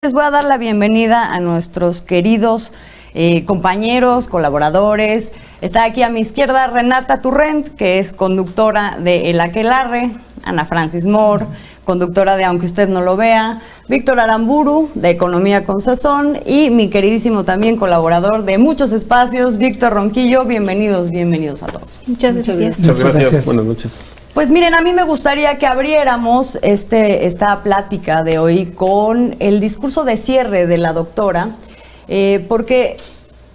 Les voy a dar la bienvenida a nuestros queridos compañeros, colaboradores. Está aquí a mi izquierda Renata Turrent, que es conductora de El Aquelarre, Ana Francis Moore, conductora de Aunque Usted No Lo Vea, Víctor Aramburu, de Economía con Sazón, y mi queridísimo también colaborador de muchos espacios, Víctor Ronquillo. Bienvenidos a todos. Muchas gracias. Muchas gracias. Buenas noches. Pues miren, a mí me gustaría que abriéramos esta plática de hoy con el discurso de cierre de la doctora, porque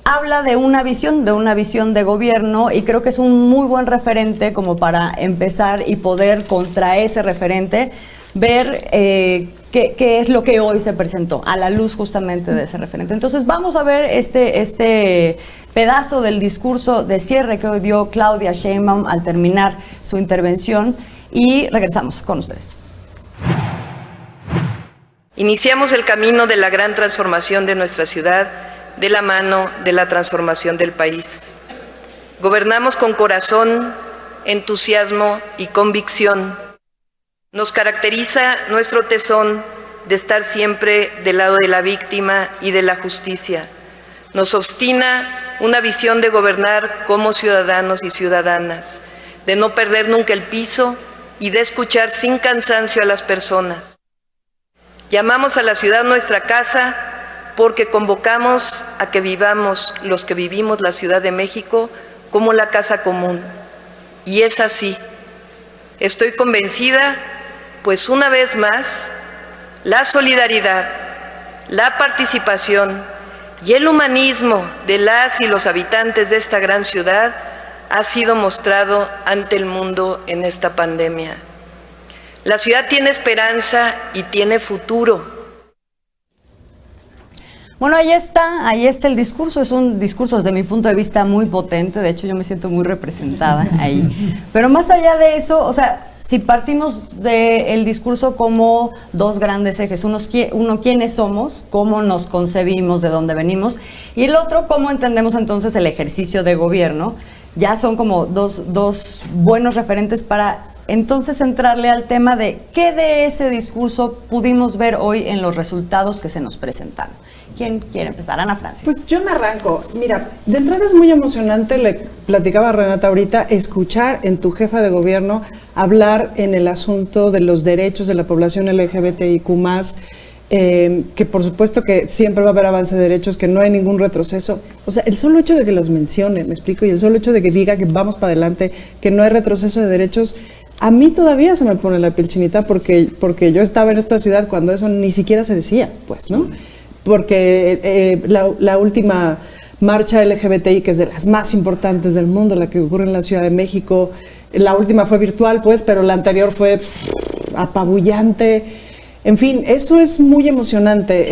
habla de una visión de gobierno, y creo que es un muy buen referente como para empezar y poder contra ese referente ver qué es lo que hoy se presentó a la luz justamente de ese referente. Entonces vamos a ver este pedazo del discurso de cierre que hoy dio Claudia Sheinbaum al terminar su intervención, y regresamos con ustedes. Iniciamos el camino de la gran transformación de nuestra ciudad de la mano de la transformación del país. Gobernamos con corazón, entusiasmo y convicción. Nos caracteriza nuestro tesón de estar siempre del lado de la víctima y de la justicia. Nos obstina una visión de gobernar como ciudadanos y ciudadanas, de no perder nunca el piso y de escuchar sin cansancio a las personas. Llamamos a la ciudad nuestra casa porque convocamos a que vivamos, los que vivimos la Ciudad de México, como la casa común. Y es así. Estoy convencida, pues una vez más, la solidaridad, la participación y el humanismo de las y los habitantes de esta gran ciudad ha sido mostrado ante el mundo en esta pandemia. La ciudad tiene esperanza y tiene futuro. Bueno, ahí está el discurso. Es un discurso desde mi punto de vista muy potente. De hecho, yo me siento muy representada ahí. Pero más allá de eso, o sea, si partimos del discurso como dos grandes ejes, uno quiénes somos, cómo nos concebimos, de dónde venimos, y el otro cómo entendemos entonces el ejercicio de gobierno, ya son como dos buenos referentes para entonces entrarle al tema de qué de ese discurso pudimos ver hoy en los resultados que se nos presentaron. ¿Quién quiere empezar? Ana Francis. Pues yo me arranco. Mira, de entrada es muy emocionante, le platicaba a Renata ahorita, escuchar en tu jefa de gobierno hablar en el asunto de los derechos de la población LGBTIQ+, que por supuesto que siempre va a haber avance de derechos, que no hay ningún retroceso. O sea, el solo hecho de que los mencione, me explico, y el solo hecho de que diga que vamos para adelante, que no hay retroceso de derechos, a mí todavía se me pone la piel chinita porque yo estaba en esta ciudad cuando eso ni siquiera se decía, pues, ¿no? Porque la última marcha LGBTI, que es de las más importantes del mundo, la que ocurre en la Ciudad de México, la última fue virtual, pues, pero la anterior fue apabullante. En fin, eso es muy emocionante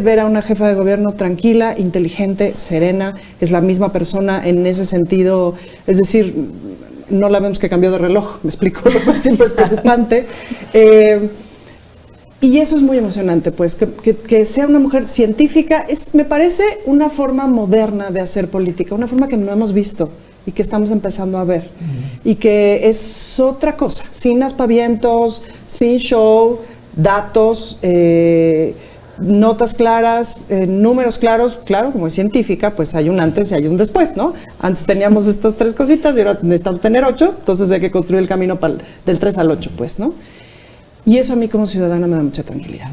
ver a una jefa de gobierno tranquila, inteligente, serena, es la misma persona en ese sentido, es decir, no la vemos que cambió de reloj, me explico, lo cual siempre es preocupante. Y eso es muy emocionante, pues, que sea una mujer científica, me parece una forma moderna de hacer política, una forma que no hemos visto y que estamos empezando a ver. Y que es otra cosa, sin aspavientos, sin show, datos, notas claras, números claros. Claro, como es científica, pues hay un antes y hay un después, ¿no? Antes teníamos estas 3 cositas y ahora necesitamos tener 8, entonces hay que construir el camino del 3 al 8, pues, ¿no? Y eso a mí como ciudadana me da mucha tranquilidad.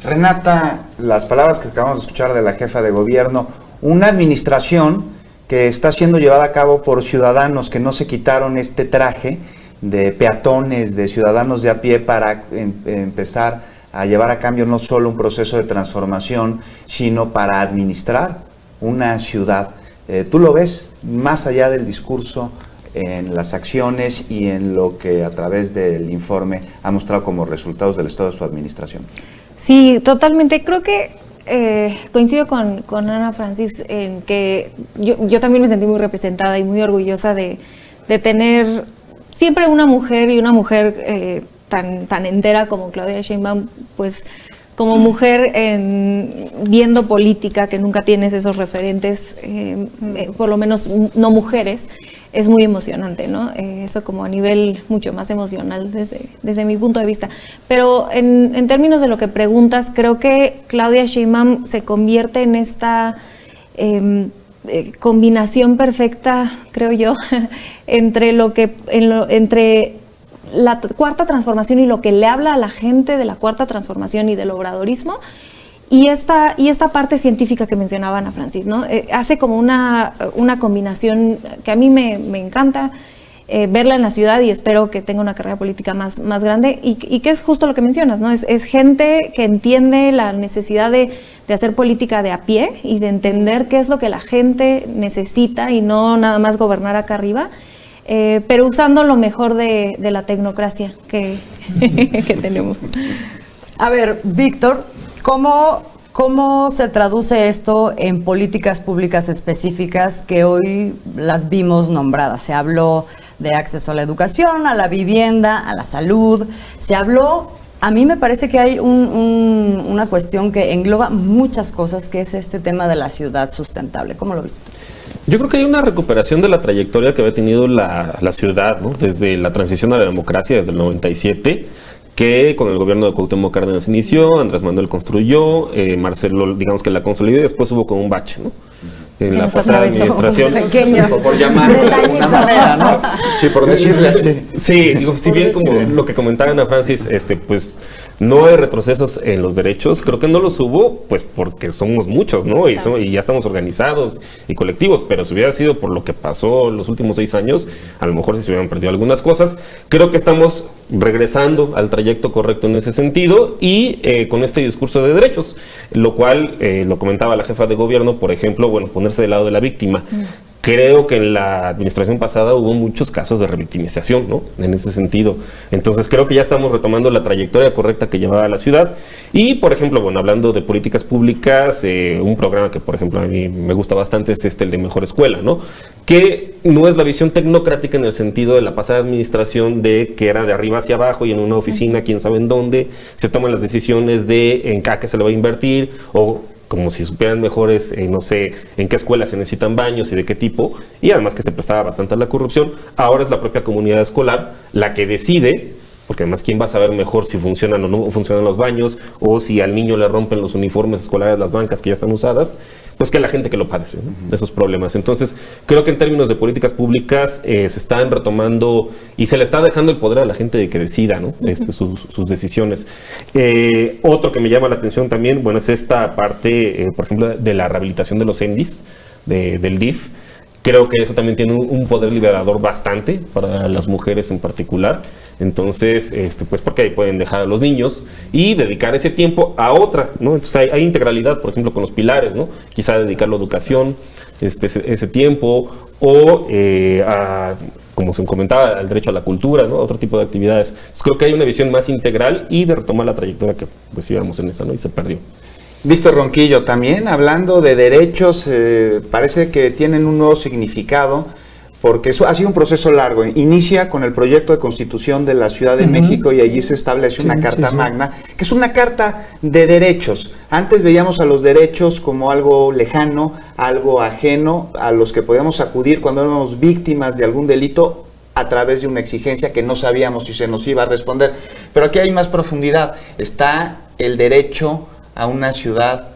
Renata, las palabras que acabamos de escuchar de la jefa de gobierno, una administración que está siendo llevada a cabo por ciudadanos que no se quitaron este traje de peatones, de ciudadanos de a pie para empezar a llevar a cambio no solo un proceso de transformación, sino para administrar una ciudad. ¿Tú lo ves más allá del discurso, en las acciones y en lo que a través del informe ha mostrado como resultados del estado de su administración? Sí, totalmente. Creo que coincido con Ana Francis en que yo también me sentí muy representada y muy orgullosa de tener siempre una mujer y una mujer tan entera como Claudia Sheinbaum, pues como mujer viendo política, que nunca tienes esos referentes, por lo menos no mujeres. es muy emocionante, ¿no? Eso como a nivel mucho más emocional desde mi punto de vista. Pero en términos de lo que preguntas, creo que Claudia Sheinbaum se convierte en esta combinación perfecta, creo yo, entre entre la cuarta transformación y lo que le habla a la gente de la cuarta transformación y del obradorismo, y esta parte científica que mencionaba Ana Francis, ¿no? Hace como una combinación que a mí me encanta verla en la ciudad, y espero que tenga una carrera política más grande, y que es justo lo que mencionas, ¿no? Es gente que entiende la necesidad de hacer política de a pie y de entender qué es lo que la gente necesita y no nada más gobernar acá arriba, pero usando lo mejor de la tecnocracia que tenemos. A ver, Víctor, ¿cómo se traduce esto en políticas públicas específicas que hoy las vimos nombradas? Se habló de acceso a la educación, a la vivienda, a la salud. Se habló, a mí me parece que hay una cuestión que engloba muchas cosas, que es este tema de la ciudad sustentable. ¿Cómo lo viste tú? Yo creo que hay una recuperación de la trayectoria que había tenido la ciudad, ¿no? Desde la transición a la democracia, desde el 97, que con el gobierno de Cuauhtémoc Cárdenas inició, Andrés Manuel construyó, Marcelo, digamos que la consolidó, y después hubo como un bache, ¿no? En la pasada administración, por llamarlo de alguna manera, ¿no? Sí, por decirle así. Sí, digo, si bien como lo que comentaba Ana Francis, pues no hay retrocesos en los derechos, creo que no los hubo, pues porque somos muchos, ¿no? Y ya estamos organizados y colectivos, pero si hubiera sido por lo que pasó los últimos 6 años, a lo mejor sí se hubieran perdido algunas cosas. Creo que estamos regresando al trayecto correcto en ese sentido, y con este discurso de derechos, lo cual lo comentaba la jefa de gobierno, por ejemplo, bueno, ponerse del lado de la víctima. Creo que en la administración pasada hubo muchos casos de revictimización, ¿no? En ese sentido. Entonces creo que ya estamos retomando la trayectoria correcta que llevaba la ciudad. Y, por ejemplo, bueno, hablando de políticas públicas, un programa que, por ejemplo, a mí me gusta bastante es el de Mejor Escuela, ¿no? Que no es la visión tecnocrática en el sentido de la pasada administración, de que era de arriba hacia abajo y en una oficina, quién sabe en dónde, se toman las decisiones de en qué se le va a invertir, o como si supieran mejores, no sé, en qué escuelas se necesitan baños y de qué tipo, y además que se prestaba bastante a la corrupción. Ahora es la propia comunidad escolar la que decide, porque además quién va a saber mejor si funcionan o no funcionan los baños, o si al niño le rompen los uniformes escolares, las bancas que ya están usadas, pues que la gente que lo padece, ¿no? Esos problemas. Entonces, creo que en términos de políticas públicas se están retomando y se le está dejando el poder a la gente de que decida, ¿no? Sus decisiones. Otro que me llama la atención también, bueno, es esta parte, por ejemplo, de la rehabilitación de los ENDIs, del DIF. Creo que eso también tiene un poder liberador bastante para las mujeres en particular. Entonces, pues porque ahí pueden dejar a los niños y dedicar ese tiempo a otra, ¿no? Entonces hay integralidad, por ejemplo, con los pilares, ¿no? Quizá dedicarlo a educación, ese tiempo, o como se comentaba, al derecho a la cultura, ¿no? Otro tipo de actividades. Entonces, creo que hay una visión más integral y de retomar la trayectoria que pues íbamos en esa, ¿no? Y se perdió. Víctor Ronquillo, también hablando de derechos, parece que tienen un nuevo significado, porque eso ha sido un proceso largo. Inicia con el proyecto de Constitución de la Ciudad de México, y allí se establece una Carta Magna, que es una carta de derechos. Antes veíamos a los derechos como algo lejano, algo ajeno, a los que podíamos acudir cuando éramos víctimas de algún delito a través de una exigencia que no sabíamos si se nos iba a responder. Pero aquí hay más profundidad. Está el derecho a una ciudad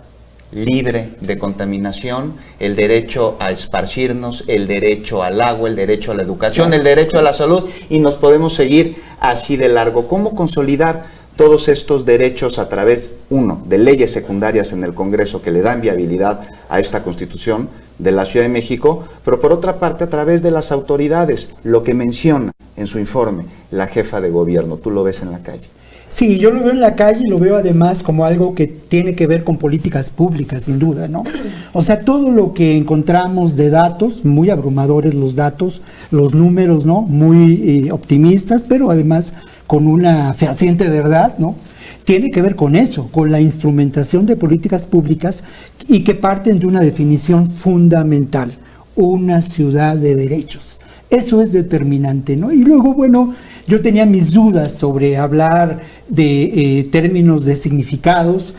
libre de contaminación, el derecho a esparcirnos, el derecho al agua, el derecho a la educación, el derecho a la salud, y nos podemos seguir así de largo. ¿Cómo consolidar todos estos derechos a través, uno, de leyes secundarias en el Congreso que le dan viabilidad a esta Constitución de la Ciudad de México, pero por otra parte a través de las autoridades, lo que menciona en su informe la jefa de gobierno? ¿Tú lo ves en la calle? Sí, yo lo veo en la calle y lo veo además como algo que tiene que ver con políticas públicas, sin duda, ¿no? O sea, todo lo que encontramos de datos, muy abrumadores los datos, los números, ¿no? Muy optimistas, pero además con una fehaciente verdad, ¿no? Tiene que ver con eso, con la instrumentación de políticas públicas, y que parten de una definición fundamental: una ciudad de derechos. Eso es determinante, ¿no? Y luego, bueno, yo tenía mis dudas sobre hablar de términos de significados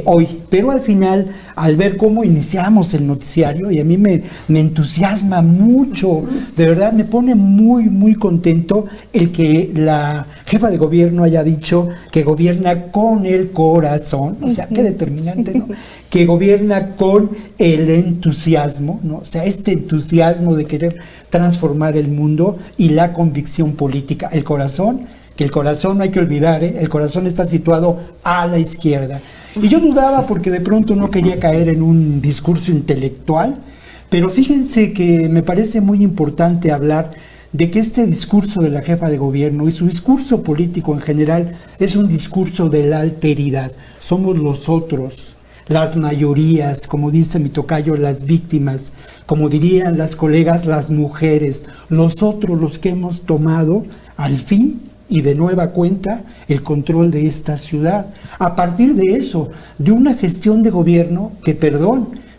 hoy, pero al final al ver cómo iniciamos el noticiario, y a mí me entusiasma mucho, de verdad me pone muy, muy contento el que la jefa de gobierno haya dicho que gobierna con el corazón, o sea, qué determinante, ¿no? Que gobierna con el entusiasmo, ¿no? O sea, este entusiasmo de querer transformar el mundo y la convicción política, el corazón, que el corazón no hay que olvidar, el corazón está situado a la izquierda. Y yo dudaba porque de pronto no quería caer en un discurso intelectual, pero fíjense que me parece muy importante hablar de que este discurso de la jefa de gobierno y su discurso político en general es un discurso de la alteridad. Somos los otros, las mayorías, como dice mi tocayo, las víctimas, como dirían las colegas, las mujeres, los otros, los que hemos tomado al fin y de nueva cuenta el control de esta ciudad. A partir de eso, de una gestión de gobierno que,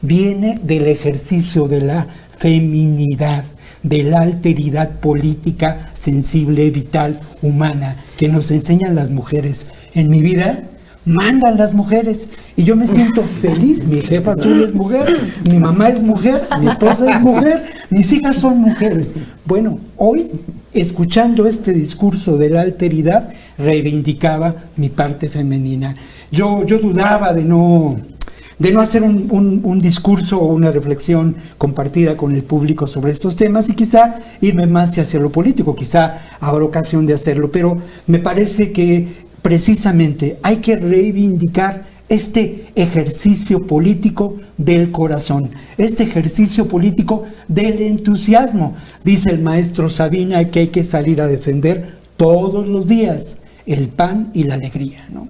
viene del ejercicio de la feminidad, de la alteridad política, sensible, vital, humana, que nos enseñan las mujeres. En mi vida mandan las mujeres y yo me siento feliz. Mi jefa azul es mujer, mi mamá es mujer, mi esposa es mujer, mis hijas son mujeres. Bueno, hoy, escuchando este discurso de la alteridad, reivindicaba mi parte femenina. Yo dudaba de no hacer un discurso o una reflexión compartida con el público sobre estos temas y quizá irme más hacia lo político, quizá habrá ocasión de hacerlo, pero me parece que precisamente hay que reivindicar este ejercicio político del corazón, este ejercicio político del entusiasmo. Dice el maestro Sabina que hay que salir a defender todos los días el pan y la alegría, ¿no?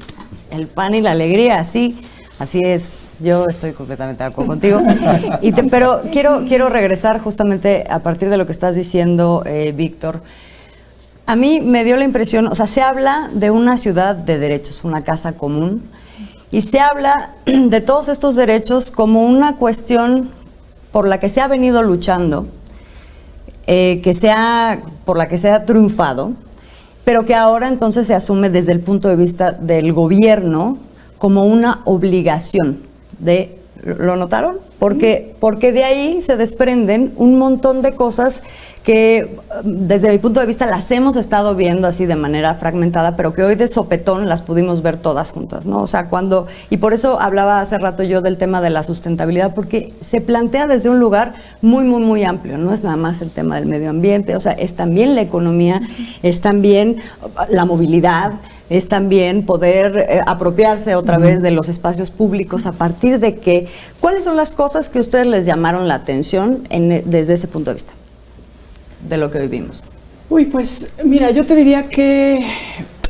El pan y la alegría, sí, así es. Yo estoy completamente de acuerdo contigo. Pero quiero regresar justamente a partir de lo que estás diciendo, Víctor. A mí me dio la impresión, o sea, se habla de una ciudad de derechos, una casa común, y se habla de todos estos derechos como una cuestión por la que se ha venido luchando, por la que se ha triunfado, pero que ahora entonces se asume desde el punto de vista del gobierno como una obligación de... ¿Lo notaron? Porque de ahí se desprenden un montón de cosas que desde mi punto de vista las hemos estado viendo así de manera fragmentada, pero que hoy de sopetón las pudimos ver todas juntas, ¿no? O sea, y por eso hablaba hace rato yo del tema de la sustentabilidad, porque se plantea desde un lugar muy, muy, muy amplio, no es nada más el tema del medio ambiente, o sea, es también la economía, es también la movilidad, es también poder apropiarse otra vez de los espacios públicos a partir de que, ¿cuáles son las cosas que a ustedes les llamaron la atención desde ese punto de vista, de lo que vivimos? Uy, pues mira, yo te diría que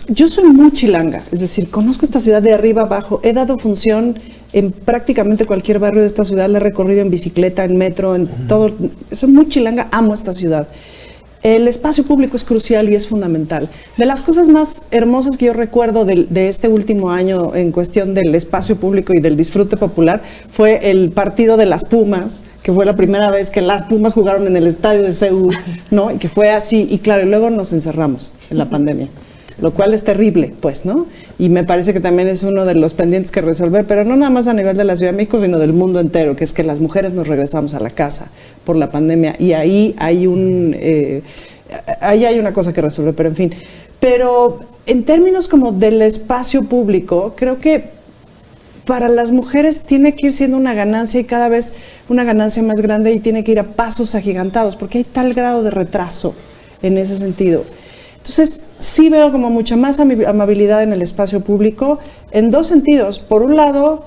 yo soy muy chilanga, es decir, conozco esta ciudad de arriba abajo, he dado función en prácticamente cualquier barrio de esta ciudad, la he recorrido en bicicleta, en metro, en todo, soy muy chilanga, amo esta ciudad. El espacio público es crucial y es fundamental. De las cosas más hermosas que yo recuerdo de este último año en cuestión del espacio público y del disfrute popular fue el partido de las Pumas, que fue la primera vez que las Pumas jugaron en el estadio de CU, ¿no? Y que fue así, y claro, y luego nos encerramos en la pandemia, lo cual es terrible, pues, ¿no? Y me parece que también es uno de los pendientes que resolver, pero no nada más a nivel de la Ciudad de México, sino del mundo entero, que es que las mujeres nos regresamos a la casa por la pandemia, y ahí hay una cosa que resolver, pero en fin. Pero en términos como del espacio público, creo que para las mujeres tiene que ir siendo una ganancia y cada vez una ganancia más grande y tiene que ir a pasos agigantados, porque hay tal grado de retraso en ese sentido. Entonces, sí veo como mucha más amabilidad en el espacio público en dos sentidos. Por un lado,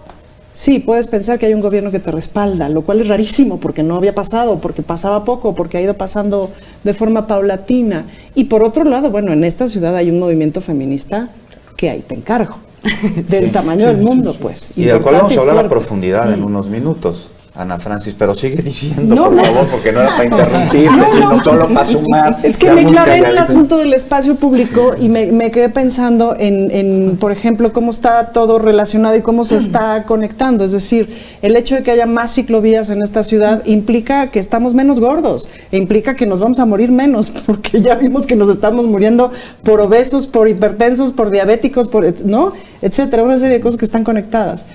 sí, puedes pensar que hay un gobierno que te respalda, lo cual es rarísimo porque no había pasado, porque pasaba poco, porque ha ido pasando de forma paulatina. Y por otro lado, bueno, en esta ciudad hay un movimiento feminista que ahí te encargo, del tamaño del mundo, pues. Y del cual vamos a hablar a profundidad en unos minutos. Ana Francis, pero sigue diciendo, por favor, porque no era para interrumpirte, sino solo para sumar. Es que me clavé en el asunto del espacio público y me quedé pensando en, por ejemplo, cómo está todo relacionado y cómo se está conectando. Es decir, el hecho de que haya más ciclovías en esta ciudad implica que estamos menos gordos, e implica que nos vamos a morir menos, porque ya vimos que nos estamos muriendo por obesos, por hipertensos, por diabéticos, ¿no? Etcétera, una serie de cosas que están conectadas.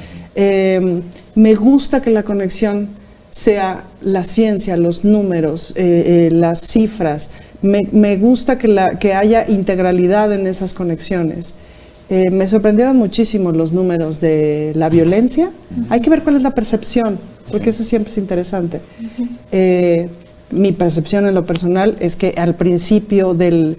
Me gusta que la conexión sea la ciencia, los números, las cifras. Me gusta que haya integralidad en esas conexiones. Me sorprendieron muchísimo los números de la violencia. Hay que ver cuál es la percepción, porque eso siempre es interesante. Mi percepción en lo personal es que al principio del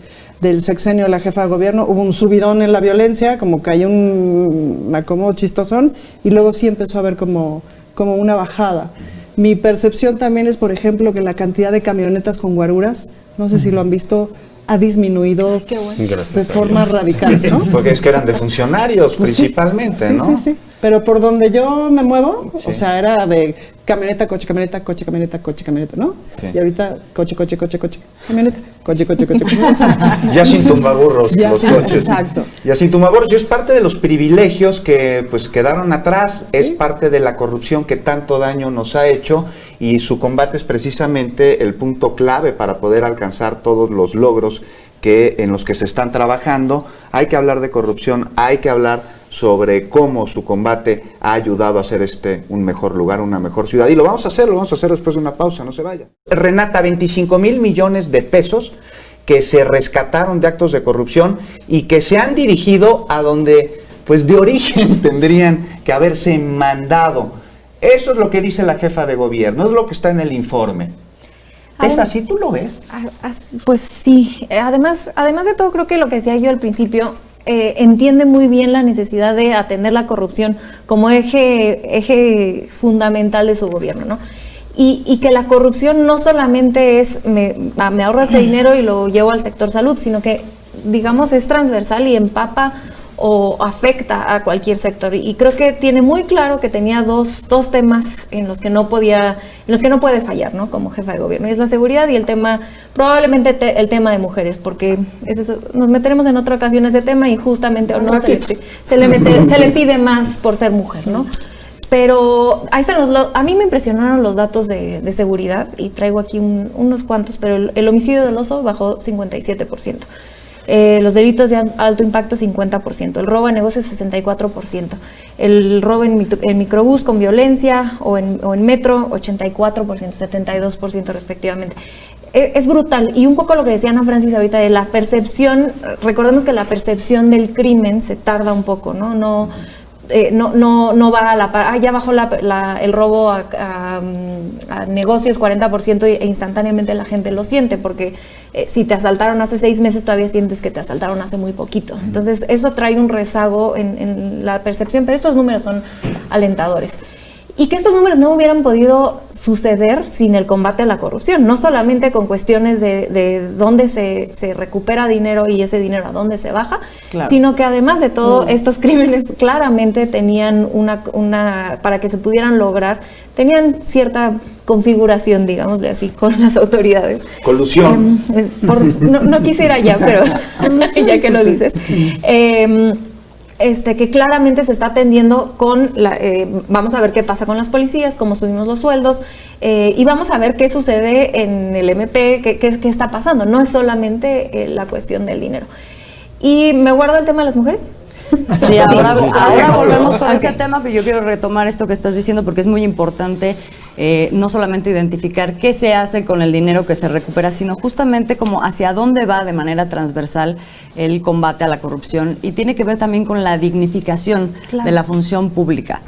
sexenio de la jefa de gobierno hubo un subidón en la violencia, como que hay un acomodo chistosón, y luego sí empezó a haber como una bajada. Mi percepción también es, por ejemplo, que la cantidad de camionetas con guaruras, no sé si lo han visto, ha disminuido de forma radical, ¿no? Porque es que eran de funcionarios principalmente, sí, ¿no? Sí. Pero por donde yo me muevo, o sea, era de camioneta, coche, camioneta, coche, camioneta, coche, camioneta, ¿no? Sí. Y ahorita coche, camioneta, coche, o sea, ya sin tumbaburros los coches. Exacto. Ya sin tumbaburros. Y es parte de los privilegios que pues quedaron atrás, ¿sí? Es parte de la corrupción que tanto daño nos ha hecho, y su combate es precisamente el punto clave para poder alcanzar todos los logros en los que se están trabajando. Hay que hablar de corrupción, hay que hablar sobre cómo su combate ha ayudado a hacer un mejor lugar, una mejor ciudad. Y lo vamos a hacer después de una pausa, no se vaya. Renata, 25,000 millones de pesos que se rescataron de actos de corrupción y que se han dirigido a donde, pues de origen tendrían que haberse mandado. Eso es lo que dice la jefa de gobierno, es lo que está en el informe. ¿Es así? ¿Tú lo ves? Pues sí. Además de todo, creo que lo que decía yo al principio, entiende muy bien la necesidad de atender la corrupción como eje fundamental de su gobierno, ¿no? Y que la corrupción no solamente es me ahorro este dinero y lo llevo al sector salud, sino que, digamos, es transversal y empapa o afecta a cualquier sector. Y creo que tiene muy claro que tenía dos temas en los que no puede fallar, ¿no? Como jefa de gobierno. Y es la seguridad y el tema, probablemente el tema de mujeres, porque nos meteremos en otra ocasión ese tema y justamente se le pide más por ser mujer, ¿no? Pero ahí están a mí me impresionaron los datos de seguridad, y traigo aquí unos cuantos, pero el homicidio doloso bajó 57%. Los delitos de alto impacto 50%, el robo a negocios 64%, el robo en microbús con violencia o en metro 84%, 72% respectivamente. Es brutal, y un poco lo que decía Ana Francis ahorita de la percepción. Recordemos que la percepción del crimen se tarda un poco, ¿no? No va a la par. Ya bajó el robo a negocios 40% e instantáneamente la gente lo siente, porque si te asaltaron hace 6 meses todavía sientes que te asaltaron hace muy poquito. Entonces eso trae un rezago en la percepción, pero estos números son alentadores. Y que estos números no hubieran podido suceder sin el combate a la corrupción, no solamente con cuestiones de dónde se recupera dinero y ese dinero a dónde se baja, claro, sino que además de todo, estos crímenes claramente tenían para que se pudieran lograr, tenían cierta configuración, digámosle así, con las autoridades. Colusión. No quisiera ya, pero ya que lo dices. Que claramente se está atendiendo vamos a ver qué pasa con las policías, cómo subimos los sueldos, y vamos a ver qué sucede en el MP, qué está pasando. No es solamente la cuestión del dinero. Y me guardo el tema de las mujeres. Sí, ahora volvemos con ese tema, pero yo quiero retomar esto que estás diciendo, porque es muy importante no solamente identificar qué se hace con el dinero que se recupera, sino justamente como hacia dónde va de manera transversal el combate a la corrupción, y tiene que ver también con la dignificación, claro, de la función pública.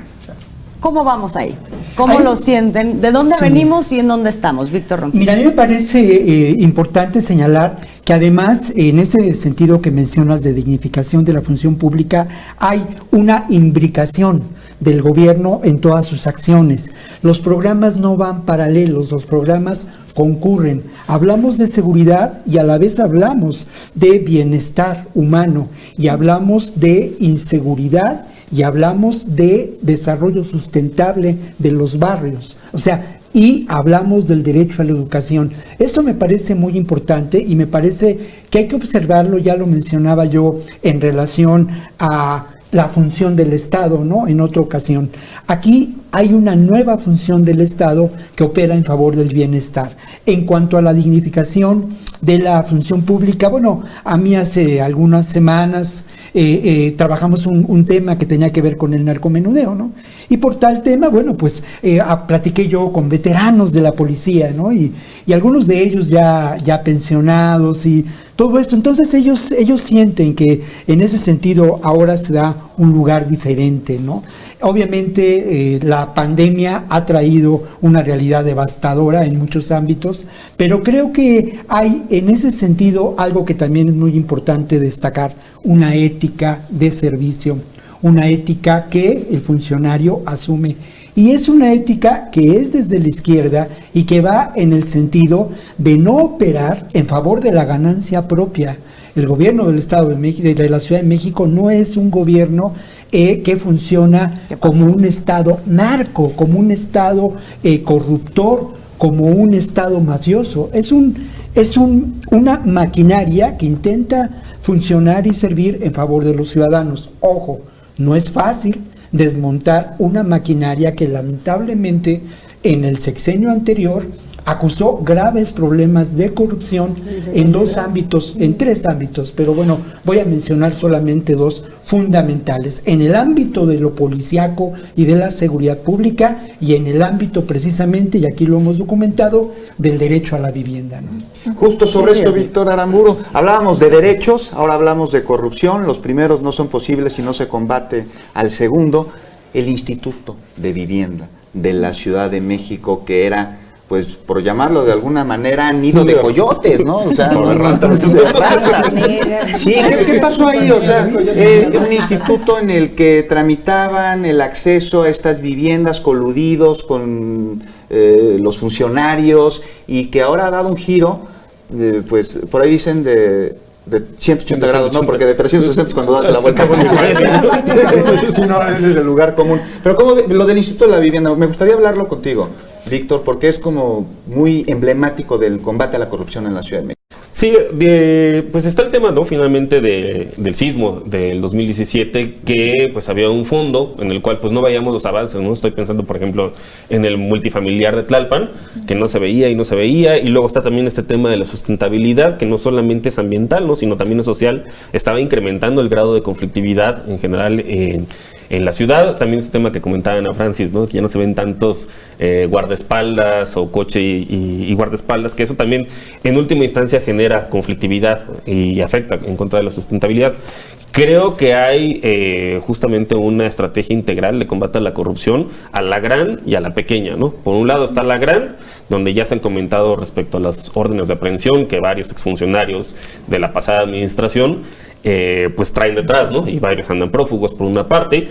¿Cómo vamos ahí? ¿Cómo lo sienten? ¿De dónde venimos y en dónde estamos? Víctor Ronquillo. Mira, a mí me parece importante señalar que además, en ese sentido que mencionas de dignificación de la función pública, hay una imbricación del gobierno en todas sus acciones. Los programas no van paralelos, los programas concurren. Hablamos de seguridad y a la vez hablamos de bienestar humano, y hablamos de inseguridad y hablamos de desarrollo sustentable de los barrios. O sea, y hablamos del derecho a la educación. Esto me parece muy importante, y me parece que hay que observarlo, ya lo mencionaba yo en relación a la función del Estado, ¿no? En otra ocasión. Aquí hay una nueva función del Estado que opera en favor del bienestar. En cuanto a la dignificación de la función pública, bueno, a mí hace algunas semanas trabajamos un tema que tenía que ver con el narcomenudeo, ¿no? Y por tal tema, bueno, pues platiqué yo con veteranos de la policía, ¿no? Y algunos de ellos ya pensionados y todo esto. Entonces ellos sienten que en ese sentido ahora se da un lugar diferente, ¿no? Obviamente la pandemia ha traído una realidad devastadora en muchos ámbitos, pero creo que hay en ese sentido algo que también es muy importante destacar, una ética de servicio, una ética que el funcionario asume. Y es una ética que es desde la izquierda y que va en el sentido de no operar en favor de la ganancia propia. El gobierno del Estado de México, de la Ciudad de México, no es un gobierno que funciona como un Estado narco, como un Estado corruptor, como un Estado mafioso. Es una maquinaria que intenta funcionar y servir en favor de los ciudadanos. Ojo, no es fácil desmontar una maquinaria que lamentablemente en el sexenio anterior acusó graves problemas de corrupción en tres ámbitos, pero bueno, voy a mencionar solamente dos fundamentales, en el ámbito de lo policíaco y de la seguridad pública y en el ámbito precisamente, y aquí lo hemos documentado, del derecho a la vivienda, ¿no? Justo sobre esto, Víctor Aramburu, hablábamos de derechos, ahora hablamos de corrupción, los primeros no son posibles si no se combate al segundo. El Instituto de Vivienda de la Ciudad de México, que era, pues, por llamarlo de alguna manera, nido de coyotes, ¿no? O sea, de ratas. Sí, ¿qué pasó ahí? O sea, un instituto en el que tramitaban el acceso a estas viviendas coludidos con los funcionarios y que ahora ha dado un giro, pues, por ahí dicen de 180 grados, no, porque de 360 es cuando da la vuelta. Sí, no, ese es el lugar común. Pero como lo del Instituto de la Vivienda, me gustaría hablarlo contigo, Víctor, porque es como muy emblemático del combate a la corrupción en la Ciudad de México. Sí, pues está el tema, ¿no? Finalmente del sismo del 2017, que pues había un fondo en el cual pues no veíamos los avances, ¿no? Estoy pensando, por ejemplo, en el multifamiliar de Tlalpan, que no se veía, y luego está también este tema de la sustentabilidad, que no solamente es ambiental, ¿no? Sino también es social. Estaba incrementando el grado de conflictividad en general en la ciudad. También este tema que comentaba Ana Francis, ¿no? Que ya no se ven tantos guardaespaldas o coche y guardaespaldas, que eso también en última instancia genera conflictividad y afecta en contra de la sustentabilidad. Creo que hay justamente una estrategia integral de combate a la corrupción, a la gran y a la pequeña, ¿no? Por un lado está la gran, donde ya se han comentado respecto a las órdenes de aprehensión que varios exfuncionarios de la pasada administración pues traen detrás, ¿no? Y varios andan prófugos por una parte,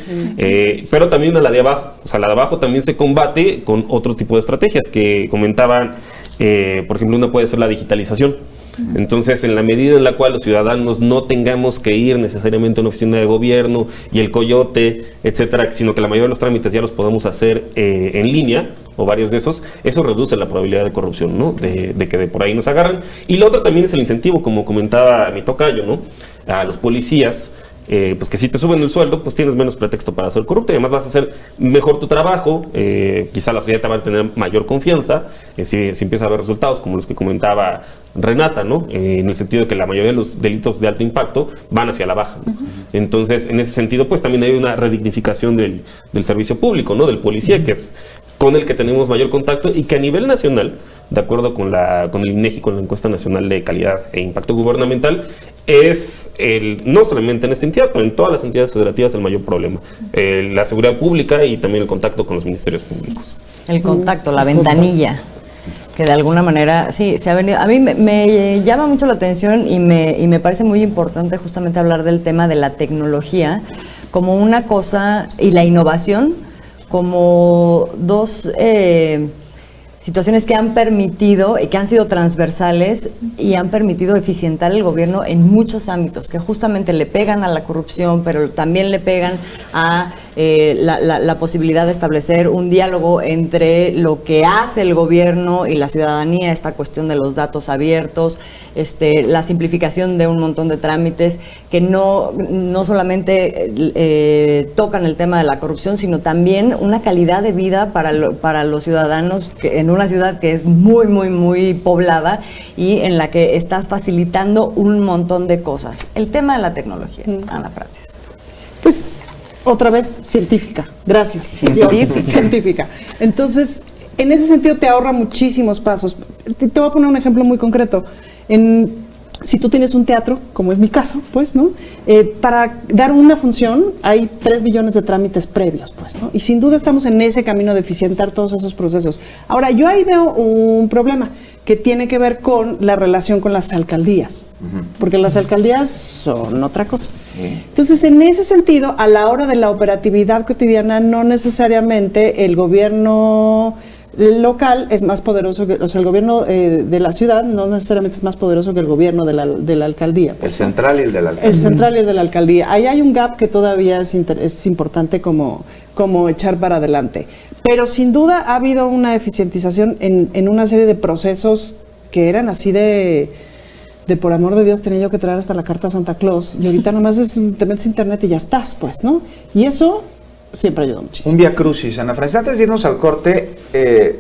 pero también a la de abajo. O sea, la de abajo también se combate con otro tipo de estrategias que comentaban, por ejemplo, una puede ser la digitalización. Entonces, en la medida en la cual los ciudadanos no tengamos que ir necesariamente a una oficina de gobierno y el coyote, etcétera, sino que la mayoría de los trámites ya los podamos hacer en línea, o varios de esos, eso reduce la probabilidad de corrupción, ¿no? De que de por ahí nos agarran. Y lo otro también es el incentivo, como comentaba mi tocayo, ¿no? A los policías, pues que si te suben el sueldo, pues tienes menos pretexto para ser corrupto y además vas a hacer mejor tu trabajo, quizá la sociedad te va a tener mayor confianza, si empieza a haber resultados como los que comentaba Renata, ¿no? En el sentido de que la mayoría de los delitos de alto impacto van hacia la baja, ¿no? Entonces, en ese sentido, pues también hay una redignificación del servicio público, ¿no? Del policía, que es con el que tenemos mayor contacto y que a nivel nacional, de acuerdo con el INEGI, con la encuesta nacional de calidad e impacto gubernamental, es no solamente en esta entidad, pero en todas las entidades federativas el mayor problema. La seguridad pública y también el contacto con los ministerios públicos. El contacto, la ventanilla, que de alguna manera, sí, se ha venido. A mí me llama mucho la atención y me parece muy importante justamente hablar del tema de la tecnología como una cosa y la innovación como dos situaciones que han permitido y que han sido transversales y han permitido eficientar el gobierno en muchos ámbitos, que justamente le pegan a la corrupción, pero también le pegan a la posibilidad de establecer un diálogo entre lo que hace el gobierno y la ciudadanía, esta cuestión de los datos abiertos, la simplificación de un montón de trámites que no solamente tocan el tema de la corrupción, sino también una calidad de vida para los ciudadanos que en una ciudad que es muy, muy, muy poblada y en la que estás facilitando un montón de cosas. El tema de la tecnología, Ana Francis. Pues, otra vez, científica. Gracias. Científica. Entonces, en ese sentido te ahorra muchísimos pasos. Te voy a poner un ejemplo muy concreto. Si tú tienes un teatro, como es mi caso, pues, ¿no? Para dar una función hay 3 billones de trámites previos, pues, ¿no? Y sin duda estamos en ese camino de eficientar todos esos procesos. Ahora, yo ahí veo un problema que tiene que ver con la relación con las alcaldías, porque las alcaldías son otra cosa. Entonces, en ese sentido, a la hora de la operatividad cotidiana, no necesariamente el gobierno local es más poderoso que, o sea, el gobierno de la ciudad no necesariamente es más poderoso que el gobierno de la alcaldía. El central y el de la alcaldía. El central y el de la alcaldía. Ahí hay un gap que todavía es importante como echar para adelante. Pero sin duda ha habido una eficientización en una serie de procesos que eran así de por amor de Dios tenía yo que traer hasta la carta a Santa Claus y ahorita nomás te metes a internet y ya estás, pues, ¿no? Y eso siempre ayuda muchísimo. Un vía crucis, Ana Francis. Antes de irnos al corte,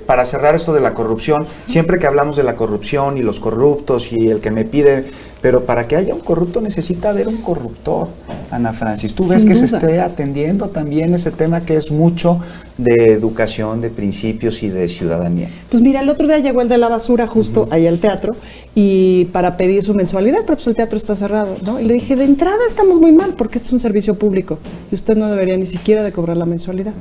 para cerrar esto de la corrupción, siempre que hablamos de la corrupción y los corruptos y el que me pide, pero para que haya un corrupto necesita haber un corruptor, Ana Francis. ¿Tú ves que se esté atendiendo también ese tema que es mucho de educación, de principios y de ciudadanía? Pues mira, el otro día llegó el de la basura justo ahí al teatro y para pedir su mensualidad, pero pues el teatro está cerrado, ¿no? Y le dije, de entrada estamos muy mal porque esto es un servicio público y usted no debería ni siquiera de cobrar la mensualidad.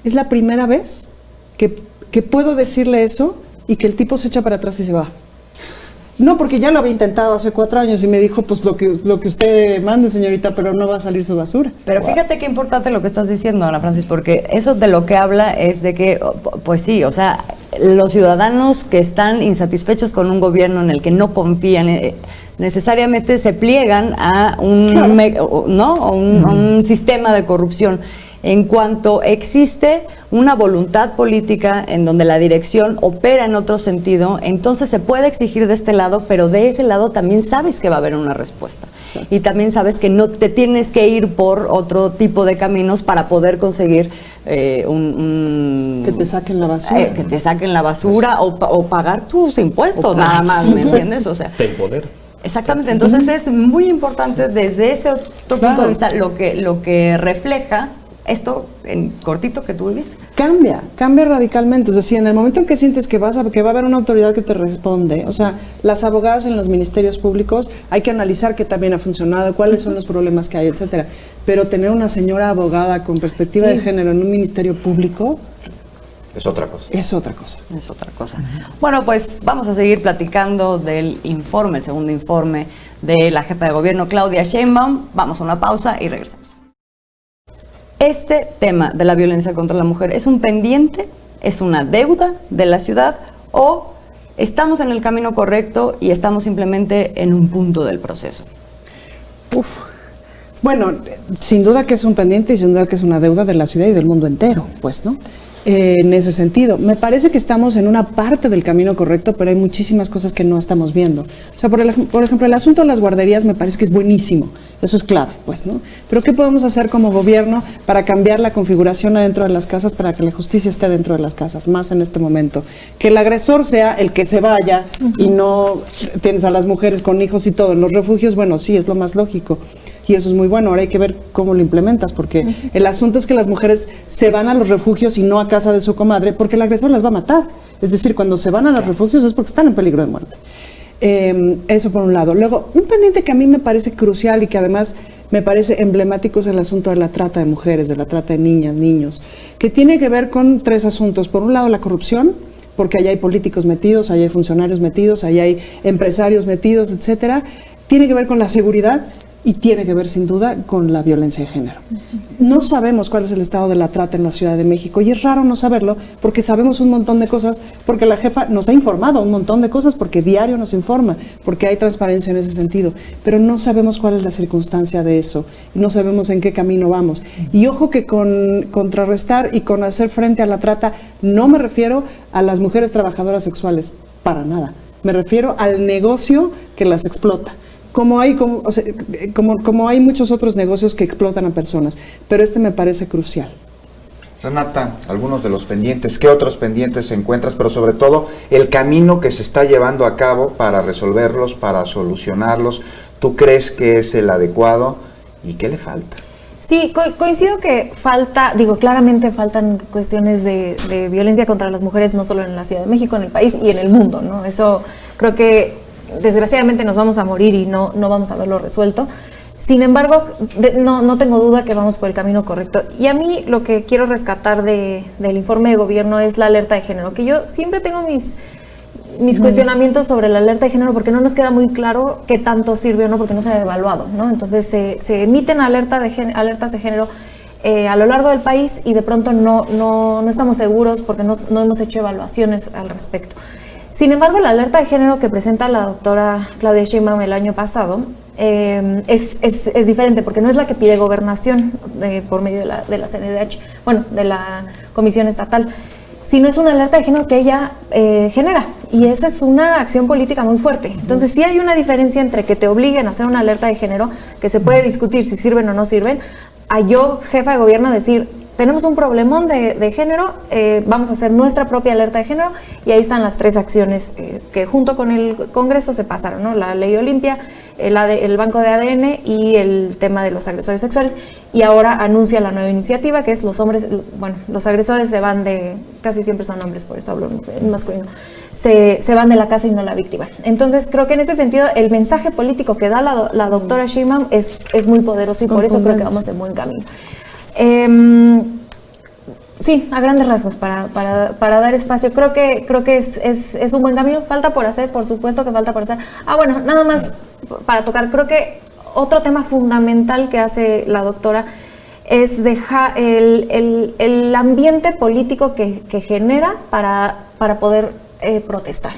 Es la primera vez que puedo decirle eso y que el tipo se echa para atrás y se va. No, porque ya lo había intentado hace 4 años y me dijo, pues lo que usted mande, señorita, pero no va a salir su basura. Pero fíjate qué importante lo que estás diciendo, Ana Francis, porque eso de lo que habla es de que, pues sí, o sea, los ciudadanos que están insatisfechos con un gobierno en el que no confían, necesariamente se pliegan a un sistema de corrupción. En cuanto existe una voluntad política en donde la dirección opera en otro sentido, entonces se puede exigir de este lado, pero de ese lado también sabes que va a haber una respuesta. Sí. Y también sabes que no te tienes que ir por otro tipo de caminos para poder conseguir que te saquen la basura. Que te saquen la basura o pagar tus impuestos, nada más, ¿me entiendes? O sea, te empodera. Exactamente, entonces es muy importante desde ese otro punto de vista lo que refleja esto en cortito que tú viviste. Cambia radicalmente. Es decir, en el momento en que sientes que va a haber una autoridad que te responde, o sea, las abogadas en los ministerios públicos, hay que analizar qué también ha funcionado, cuáles son los problemas que hay, etcétera. Pero tener una señora abogada con perspectiva de género en un ministerio público es otra cosa. Es otra cosa. Es otra cosa. Bueno, pues vamos a seguir platicando del informe, el segundo informe de la jefa de gobierno, Claudia Sheinbaum. Vamos a una pausa y regresamos. Este tema de la violencia contra la mujer, ¿es un pendiente? ¿Es una deuda de la ciudad? ¿O estamos en el camino correcto y estamos simplemente en un punto del proceso? Bueno, sin duda que es un pendiente y sin duda que es una deuda de la ciudad y del mundo entero, pues, ¿no? En ese sentido, me parece que estamos en una parte del camino correcto, pero hay muchísimas cosas que no estamos viendo. O sea, por ejemplo, el asunto de las guarderías me parece que es buenísimo, eso es clave, pues, ¿no? Pero ¿qué podemos hacer como gobierno para cambiar la configuración adentro de las casas, para que la justicia esté dentro de las casas, más en este momento? Que el agresor sea el que se vaya y no tienes a las mujeres con hijos y todo. En los refugios, bueno, sí, es lo más lógico. Y eso es muy bueno, ahora hay que ver cómo lo implementas, porque el asunto es que las mujeres se van a los refugios y no a casa de su comadre, porque el agresor las va a matar. Es decir, cuando se van a los refugios es porque están en peligro de muerte. Eso por un lado. Luego, un pendiente que a mí me parece crucial y que además me parece emblemático es el asunto de la trata de mujeres, de la trata de niñas, niños, que tiene que ver con 3 asuntos. Por un lado, la corrupción, porque allá hay políticos metidos, allá hay funcionarios metidos, allá hay empresarios metidos, etcétera. Tiene que ver con la seguridad y tiene que ver sin duda con la violencia de género. No sabemos cuál es el estado de la trata en la Ciudad de México y es raro no saberlo porque sabemos un montón de cosas, porque la jefa nos ha informado un montón de cosas, porque diario nos informa, porque hay transparencia en ese sentido, pero no sabemos cuál es la circunstancia de eso, no sabemos en qué camino vamos. Y ojo que con contrarrestar y con hacer frente a la trata, no me refiero a las mujeres trabajadoras sexuales, para nada, me refiero al negocio que las explota. Como hay muchos otros negocios que explotan a personas, pero este me parece crucial. Renata, algunos de los pendientes, ¿qué otros pendientes encuentras? Pero sobre todo, el camino que se está llevando a cabo para resolverlos, para solucionarlos, ¿tú crees que es el adecuado y qué le falta? Sí, coincido que claramente faltan cuestiones de violencia contra las mujeres, no solo en la Ciudad de México, en el país y en el mundo, ¿no? Eso creo que desgraciadamente nos vamos a morir y no vamos a verlo resuelto. Sin embargo, no tengo duda que vamos por el camino correcto. Y a mí lo que quiero rescatar del informe de gobierno es la alerta de género, que yo siempre tengo mis cuestionamientos sobre la alerta de género porque no nos queda muy claro qué tanto sirve o no, porque no se ha evaluado, ¿no? Entonces se emiten alertas de género a lo largo del país y de pronto no estamos seguros porque no hemos hecho evaluaciones al respecto. Sin embargo, la alerta de género que presenta la doctora Claudia Sheinbaum el año pasado es diferente porque no es la que pide Gobernación por medio de la CNDH, de la Comisión Estatal, sino es una alerta de género que ella genera, y esa es una acción política muy fuerte. Entonces sí hay una diferencia entre que te obliguen a hacer una alerta de género, que se puede discutir si sirven o no sirven, a yo, jefa de gobierno, decir, tenemos un problemón de género, vamos a hacer nuestra propia alerta de género, y ahí están las 3 acciones que junto con el Congreso se pasaron, ¿no? La ley Olimpia, el banco de ADN y el tema de los agresores sexuales, y ahora anuncia la nueva iniciativa que es los agresores se van casi siempre son hombres, por eso hablo en masculino, se van de la casa y no la víctima. Entonces creo que en ese sentido el mensaje político que da la doctora Sheinbaum es muy poderoso, y por eso creo que vamos en buen camino. Sí, a grandes rasgos, para dar espacio, creo que es un buen camino. Falta por hacer, por supuesto que falta por hacer. Nada más para tocar, creo que otro tema fundamental que hace la doctora es dejar el ambiente político que genera para poder protestar.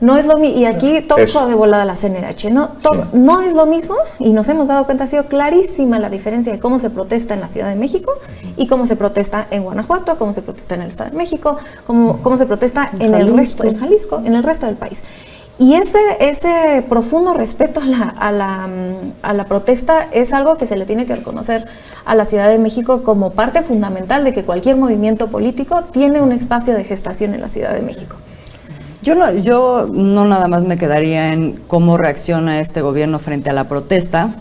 No es lo mismo, y aquí todo de volada la CNDH, ¿no? No es lo mismo, y nos hemos dado cuenta, ha sido clarísima la diferencia de cómo se protesta en la Ciudad de México y cómo se protesta en Guanajuato, cómo se protesta en el Estado de México, cómo se protesta en Jalisco, en el resto del país. Y ese profundo respeto a la protesta es algo que se le tiene que reconocer a la Ciudad de México como parte fundamental de que cualquier movimiento político tiene un espacio de gestación en la Ciudad de México. Yo no nada más me quedaría en cómo reacciona este gobierno frente a la protesta,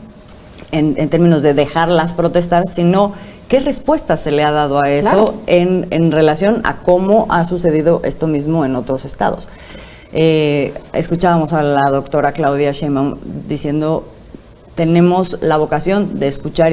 en términos de dejarlas protestar, sino qué respuesta se le ha dado a eso, claro, en relación a cómo ha sucedido esto mismo en otros estados. Escuchábamos a la doctora Claudia Sheinbaum diciendo, tenemos la vocación de escuchar,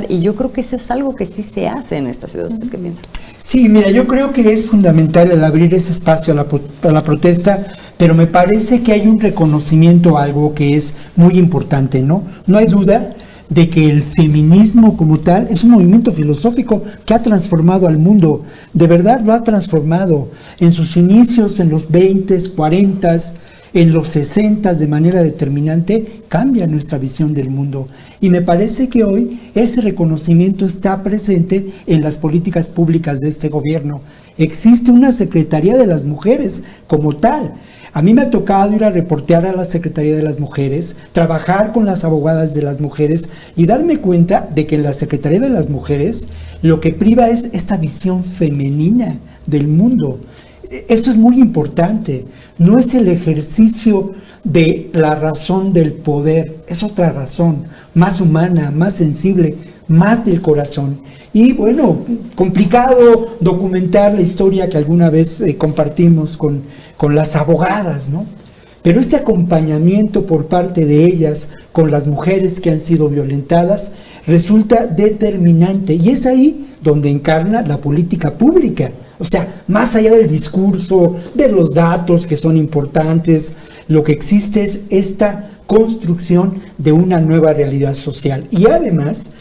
y yo creo que eso es algo que sí se hace en esta ciudad. ¿Ustedes qué piensan? Sí, mira, yo creo que es fundamental el abrir ese espacio a la protesta, pero me parece que hay un reconocimiento a algo que es muy importante, ¿no? No hay duda de que el feminismo como tal es un movimiento filosófico que ha transformado al mundo, de verdad lo ha transformado. En sus inicios, en los 20s, 40s, en los 60s, de manera determinante, cambia nuestra visión del mundo. Y me parece que hoy ese reconocimiento está presente en las políticas públicas de este gobierno. Existe una Secretaría de las Mujeres como tal. A mí me ha tocado ir a reportear a la Secretaría de las Mujeres, trabajar con las abogadas de las mujeres y darme cuenta de que en la Secretaría de las Mujeres lo que priva es esta visión femenina del mundo. Esto es muy importante. No es el ejercicio de la razón del poder, es otra razón, más humana, más sensible, más del corazón. Y bueno, complicado documentar la historia que alguna vez compartimos con las abogadas, ¿no? Pero este acompañamiento por parte de ellas con las mujeres que han sido violentadas resulta determinante, y es ahí donde encarna la política pública. O sea, más allá del discurso, de los datos que son importantes, lo que existe es esta construcción de una nueva realidad social. Y además,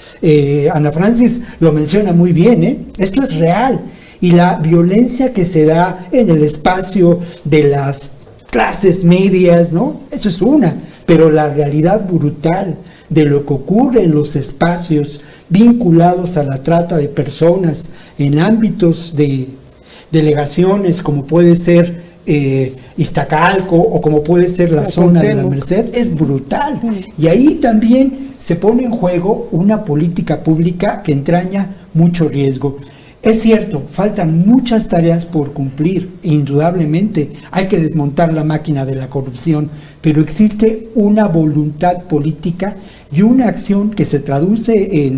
Ana Francis lo menciona muy bien, esto es real. Y la violencia que se da en el espacio de las clases medias, ¿no? Eso es una. Pero la realidad brutal de lo que ocurre en los espacios vinculados a la trata de personas en ámbitos de delegaciones como puede ser Iztacalco o como puede ser la zona de la Merced, es brutal. Y ahí también se pone en juego una política pública que entraña mucho riesgo. Es cierto, faltan muchas tareas por cumplir, indudablemente. Hay que desmontar la máquina de la corrupción, pero existe una voluntad política y una acción que se traduce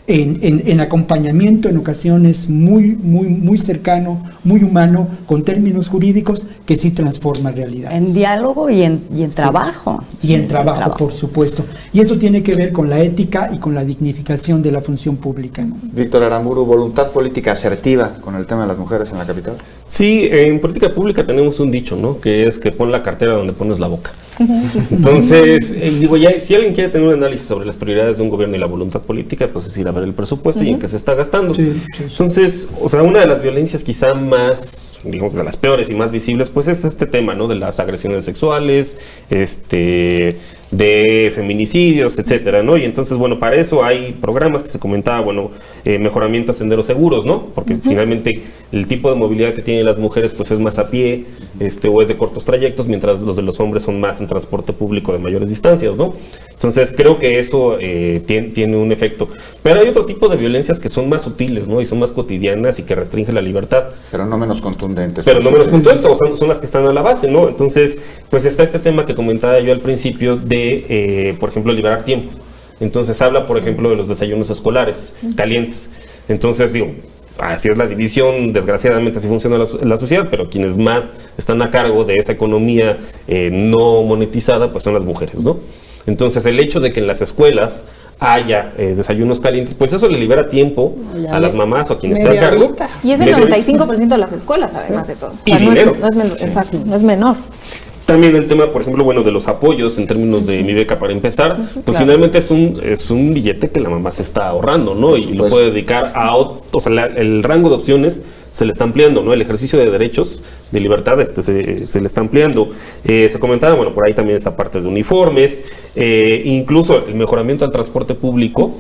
en acompañamiento en ocasiones muy cercano, muy humano, con términos jurídicos que sí transforma realidades. En diálogo y en trabajo. Y en trabajo, por supuesto. Y eso tiene que ver con la ética y con la dignificación de la función pública, ¿no? Víctor Aramburu, voluntad política asertiva con el tema de las mujeres en la capital. Sí, en política pública tenemos un dicho, ¿no? Que es que pon la cartera donde pones la boca. Entonces, digo, ya, si alguien quiere tener un análisis sobre las prioridades de un gobierno y la voluntad política, pues es ir a ver el presupuesto y en qué se está gastando. Entonces, o sea, una de las violencias quizá más, digamos, de las peores y más visibles, pues es este tema, ¿no? De las agresiones sexuales, de feminicidios, etcétera, ¿no? Y entonces, bueno, para eso hay programas que se comentaba, bueno, mejoramiento a senderos seguros, ¿no? Porque finalmente el tipo de movilidad que tienen las mujeres, pues es más a pie, o es de cortos trayectos, mientras los de los hombres son más en transporte público de mayores distancias, ¿no? Entonces, creo que eso tiene un efecto. Pero hay otro tipo de violencias que son más sutiles, ¿no? Y son más cotidianas y que restringen la libertad. Pero no menos contundentes. Pero no menos contundentes, o son las que están a la base, ¿no? Entonces, pues está este tema que comentaba yo al principio de, por ejemplo, liberar tiempo. Entonces, habla, por ejemplo, de los desayunos escolares calientes. Entonces, digo, así es la división, desgraciadamente así funciona la sociedad, pero quienes más están a cargo de esa economía no monetizada, pues son las mujeres, ¿no? Entonces, el hecho de que en las escuelas haya desayunos calientes, pues eso le libera tiempo a las mamás o a quienes están a cargo. Y es el 95% de las escuelas, además de todo. O sea, Y dinero. Exacto, no es menor. También el tema, por ejemplo, bueno, de los apoyos en términos de mi beca para empezar, pues finalmente es un billete que la mamá se está ahorrando, ¿no? Y lo puede dedicar a o sea, el rango de opciones se le está ampliando, ¿no? El ejercicio de derechos, de libertad, se le está ampliando. Se comentaba, bueno, por ahí también esta parte de uniformes, incluso el mejoramiento al transporte público,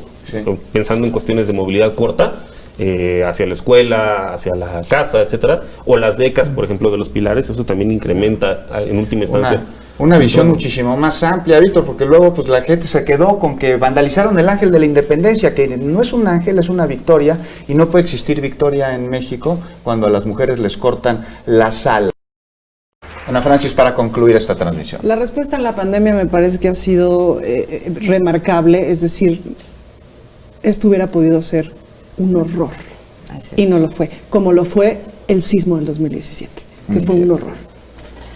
pensando en cuestiones de movilidad corta, hacia la escuela, hacia la casa, etcétera, o las becas, por ejemplo, de los pilares, eso también incrementa en última instancia. Una visión muchísimo más amplia, Víctor, porque luego pues la gente se quedó con que vandalizaron el ángel de la independencia, que no es un ángel, es una victoria, y no puede existir victoria en México cuando a las mujeres les cortan las alas. Ana Francis, para concluir esta transmisión. La respuesta en la pandemia me parece que ha sido remarcable, es decir, esto hubiera podido ser un horror, y no lo fue, como lo fue el sismo del 2017, que fue un horror.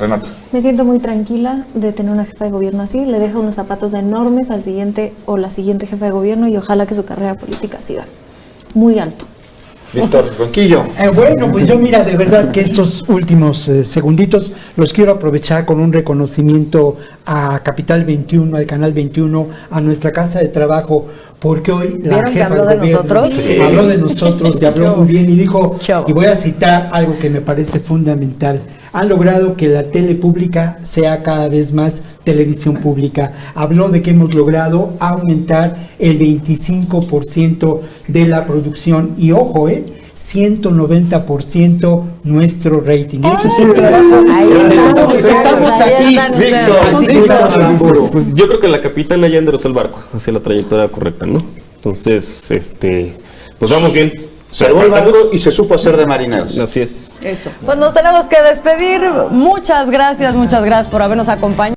Renata. Me siento muy tranquila de tener una jefa de gobierno así, le deja unos zapatos enormes al siguiente o la siguiente jefa de gobierno y ojalá que su carrera política siga muy alto. Víctor Ronquillo. Bueno, pues yo mira, de verdad que estos últimos segunditos los quiero aprovechar con un reconocimiento a Capital 21, al Canal 21, a nuestra casa de trabajo, porque hoy la ¿Vieron que jefa habló de gobierno nosotros? sí, habló de nosotros y habló muy bien y dijo, y voy a citar algo que me parece fundamental: han logrado que la tele pública sea cada vez más televisión pública. Habló de que hemos logrado aumentar el 25% de la producción y ojo, 190% nuestro rating. Eso es un trabajo. Estamos aquí, Víctor. Así que pues yo creo que la capitana ya enderezó el barco hacia la trayectoria correcta, ¿no? Entonces, pues vamos bien. Salvó el barco y se supo hacer de marineros. Así es. Eso. Pues nos tenemos que despedir. Muchas gracias por habernos acompañado.